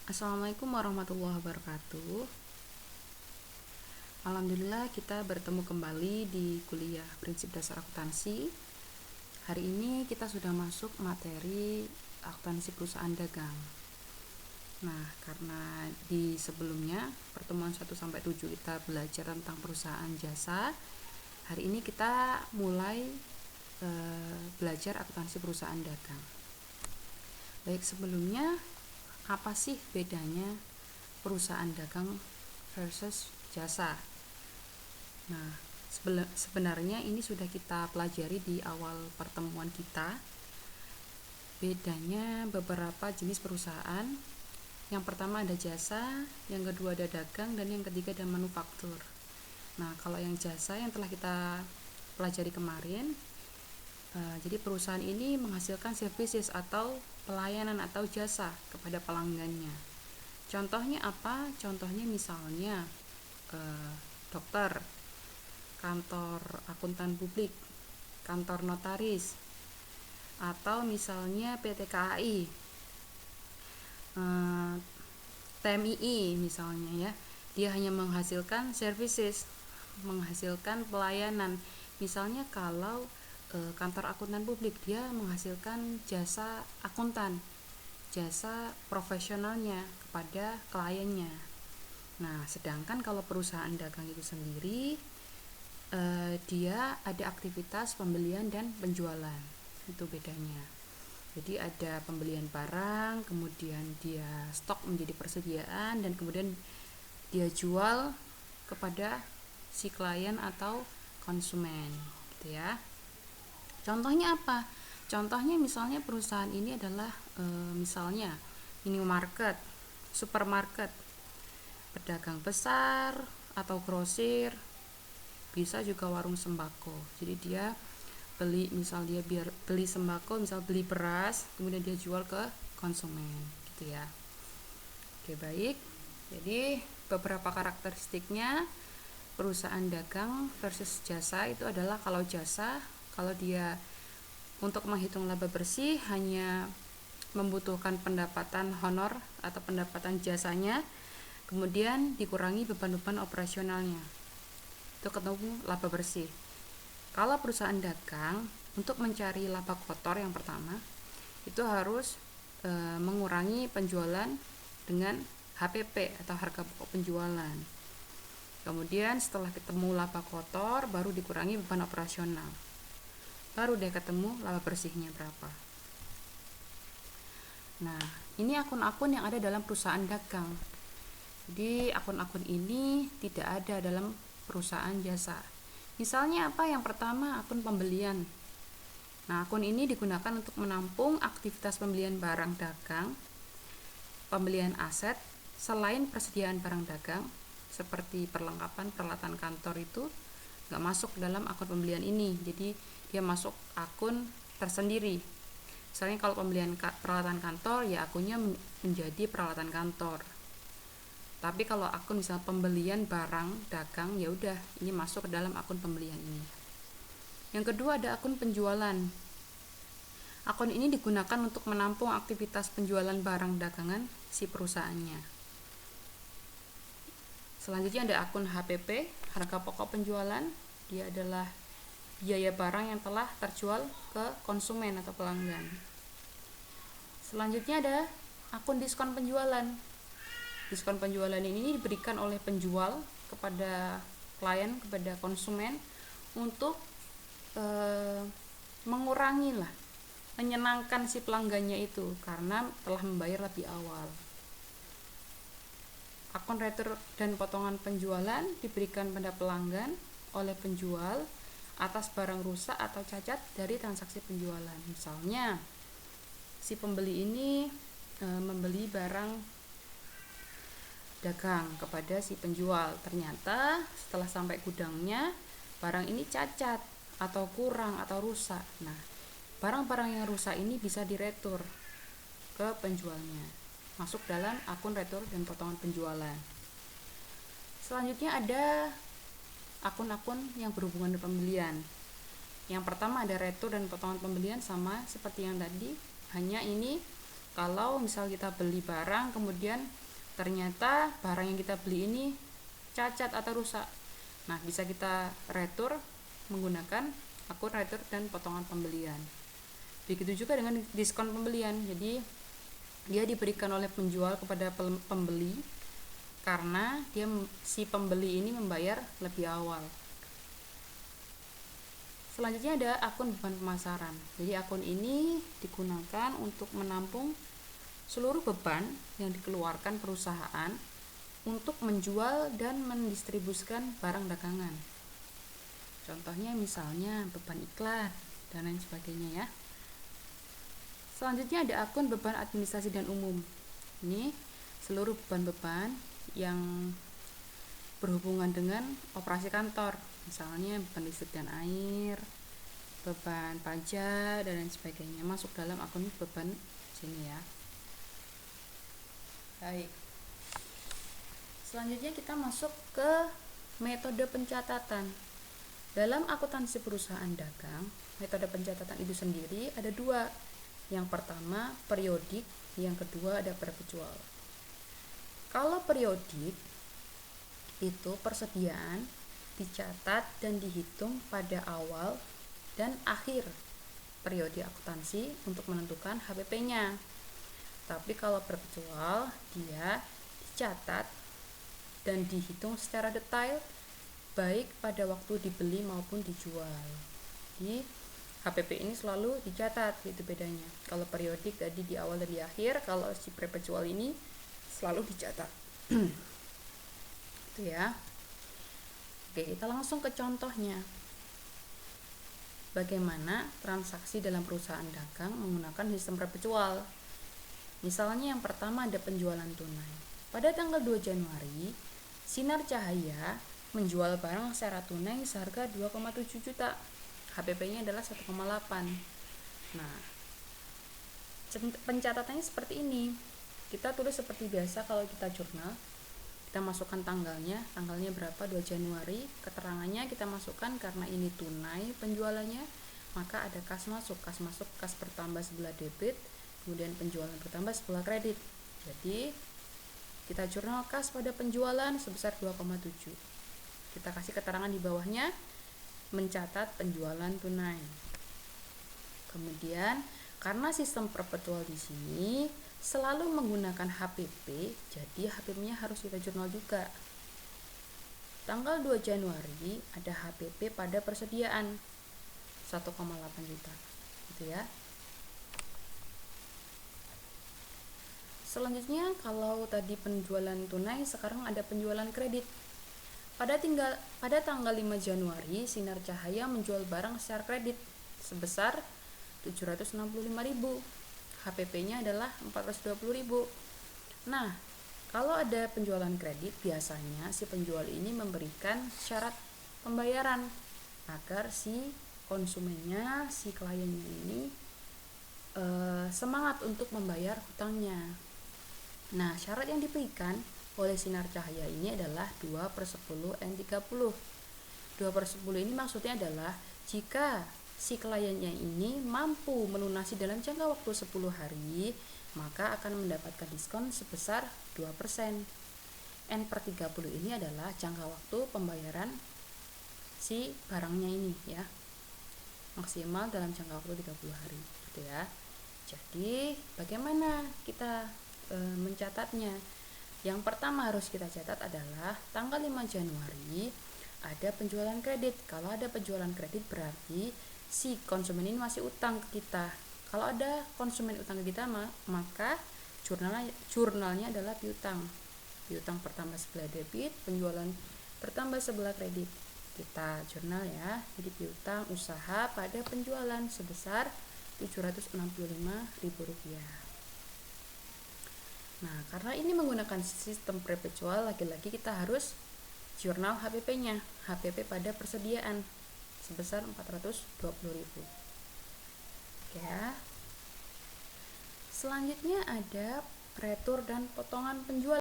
Assalamualaikum warahmatullahi wabarakatuh. Alhamdulillah kita bertemu kembali di kuliah Prinsip Dasar Akuntansi. Hari ini kita sudah masuk materi akuntansi perusahaan dagang. Nah, karena di sebelumnya pertemuan 1 sampai 7 kita belajar tentang perusahaan jasa, hari ini kita mulai belajar akuntansi perusahaan dagang. Baik, sebelumnya apa sih bedanya perusahaan dagang versus jasa? Nah, sebenarnya ini sudah kita pelajari di awal pertemuan kita. Bedanya beberapa jenis perusahaan. Yang pertama ada jasa, yang kedua ada dagang, dan yang ketiga ada manufaktur. Nah, kalau yang jasa yang telah kita pelajari kemarin, jadi perusahaan ini menghasilkan services atau pelayanan atau jasa kepada pelanggannya. Contohnya apa? Contohnya misalnya dokter, kantor akuntan publik, kantor notaris, atau misalnya PT KAI, TMII misalnya ya. Dia hanya menghasilkan services, menghasilkan pelayanan. Misalnya kalau kantor akuntan publik, dia menghasilkan jasa akuntan, jasa profesionalnya kepada kliennya. Nah, sedangkan kalau perusahaan dagang itu sendiri, dia ada aktivitas pembelian dan penjualan. Itu bedanya. Jadi ada pembelian barang, kemudian dia stok menjadi persediaan, dan kemudian dia jual kepada si klien atau konsumen, gitu ya. Contohnya apa? Contohnya misalnya perusahaan ini adalah misalnya minimarket, supermarket, pedagang besar atau grosir, bisa juga warung sembako. Jadi dia beli sembako, misal beli beras, kemudian dia jual ke konsumen, gitu ya. Oke, baik. Jadi beberapa karakteristiknya perusahaan dagang versus jasa itu adalah, kalau jasa, kalau dia untuk menghitung laba bersih hanya membutuhkan pendapatan honor atau pendapatan jasanya, kemudian dikurangi beban-beban operasionalnya, itu ketemu laba bersih. Kalau perusahaan dagang, untuk mencari laba kotor yang pertama itu harus mengurangi penjualan dengan HPP atau harga pokok penjualan. Kemudian setelah ketemu laba kotor, baru dikurangi beban operasional, baru deh ketemu laba bersihnya berapa. Nah, ini akun-akun yang ada dalam perusahaan dagang. Jadi akun-akun ini tidak ada dalam perusahaan jasa. Misalnya apa? Yang pertama, akun pembelian. Nah, akun ini digunakan untuk menampung aktivitas pembelian barang dagang, pembelian aset selain persediaan barang dagang, seperti perlengkapan peralatan kantor itu nggak masuk dalam akun pembelian ini. Jadi dia masuk akun tersendiri. Misalnya kalau pembelian peralatan kantor, ya akunnya menjadi peralatan kantor. Tapi kalau akun misalnya pembelian barang dagang, ya udah ini masuk ke dalam akun pembelian ini. Yang kedua ada akun penjualan. Akun ini digunakan untuk menampung aktivitas penjualan barang dagangan si perusahaannya. Selanjutnya ada akun HPP, harga pokok penjualan. Dia adalah biaya barang yang telah terjual ke konsumen atau pelanggan. Selanjutnya ada akun diskon penjualan. Diskon penjualan ini diberikan oleh penjual kepada klien, kepada konsumen, untuk menyenangkan si pelanggannya itu karena telah membayar lebih awal. Akun retur dan potongan penjualan diberikan pada pelanggan oleh penjual atas barang rusak atau cacat dari transaksi penjualan. Misalnya si pembeli ini membeli barang dagang kepada si penjual, ternyata setelah sampai gudangnya barang ini cacat atau kurang atau rusak. Nah, barang-barang yang rusak ini bisa diretur ke penjualnya, masuk dalam akun retur dan potongan penjualan. Selanjutnya ada akun-akun yang berhubungan dengan pembelian. Yang pertama ada retur dan potongan pembelian, sama seperti yang tadi, hanya ini kalau misal kita beli barang kemudian ternyata barang yang kita beli ini cacat atau rusak. Nah, bisa kita retur menggunakan akun retur dan potongan pembelian. Begitu juga dengan diskon pembelian. Jadi dia diberikan oleh penjual kepada pembeli karena si pembeli ini membayar lebih awal. Selanjutnya ada akun beban pemasaran. Jadi akun ini digunakan untuk menampung seluruh beban yang dikeluarkan perusahaan untuk menjual dan mendistribusikan barang dagangan. Contohnya misalnya beban iklan dan lain sebagainya ya. Selanjutnya ada akun beban administrasi dan umum. Ini seluruh beban-beban yang berhubungan dengan operasi kantor, misalnya beban listrik dan air, beban pajak dan lain sebagainya, masuk dalam akun beban sini ya. Baik. Selanjutnya kita masuk ke metode pencatatan. Dalam akuntansi perusahaan dagang, metode pencatatan itu sendiri ada dua. Yang pertama periodik, yang kedua ada perpetual. Kalau periodik itu persediaan dicatat dan dihitung pada awal dan akhir periode akuntansi untuk menentukan HPP-nya. Tapi kalau perpetual dia dicatat dan dihitung secara detail baik pada waktu dibeli maupun dijual. Jadi HPP ini selalu dicatat, itu bedanya. Kalau periodik tadi di awal dan di akhir, kalau si perpetual ini selalu dicatat. Itu ya. Oke, kita langsung ke contohnya. Bagaimana transaksi dalam perusahaan dagang menggunakan sistem perpetual. Misalnya yang pertama ada penjualan tunai. Pada tanggal 2 Januari, Sinar Cahaya menjual barang secara tunai seharga 2,7 juta. HPP-nya adalah 1,8. Nah, pencatatannya seperti ini. Kita tulis seperti biasa kalau kita jurnal. Kita masukkan tanggalnya berapa, 2 Januari. Keterangannya kita masukkan karena ini tunai penjualannya, maka ada kas masuk, kas bertambah sebelah debit, kemudian penjualan bertambah sebelah kredit. Jadi kita jurnal kas pada penjualan sebesar 2,7. Kita kasih keterangan di bawahnya, mencatat penjualan tunai. Kemudian karena sistem perpetual di sini selalu menggunakan HPP, jadi HPP-nya harus kita jurnal juga. Tanggal 2 Januari ada HPP pada persediaan 1,8 juta. Gitu ya. Selanjutnya kalau tadi penjualan tunai, sekarang ada penjualan kredit. Pada tanggal 5 Januari, Sinar Cahaya menjual barang secara kredit sebesar 765.000. HPP-nya adalah 420.000. Nah, kalau ada penjualan kredit, biasanya si penjual ini memberikan syarat pembayaran agar si konsumennya, si kliennya ini semangat untuk membayar hutangnya. Nah, syarat yang diberikan oleh Sinar Cahaya ini adalah 2/10 N30. 2/10 ini maksudnya adalah jika si kliennya ini mampu melunasi dalam jangka waktu 10 hari, maka akan mendapatkan diskon sebesar 2%. N/30 ini adalah jangka waktu pembayaran si barangnya ini ya. Maksimal dalam jangka waktu 30 hari gitu ya. Jadi, bagaimana kita mencatatnya? Yang pertama harus kita catat adalah tanggal 5 Januari ada penjualan kredit. Kalau ada penjualan kredit berarti si konsumen ini masih utang ke kita. Kalau ada konsumen utang ke kita, maka jurnalnya adalah piutang. Piutang pertambah sebelah debit, penjualan bertambah sebelah kredit. Kita jurnal ya. Jadi piutang usaha pada penjualan sebesar Rp765.000. Nah, karena ini menggunakan sistem perpetual, lagi-lagi kita harus jurnal HPP-nya. HPP pada persediaan sebesar 420.000. Oke ya. Selanjutnya ada retur dan potongan penjualan.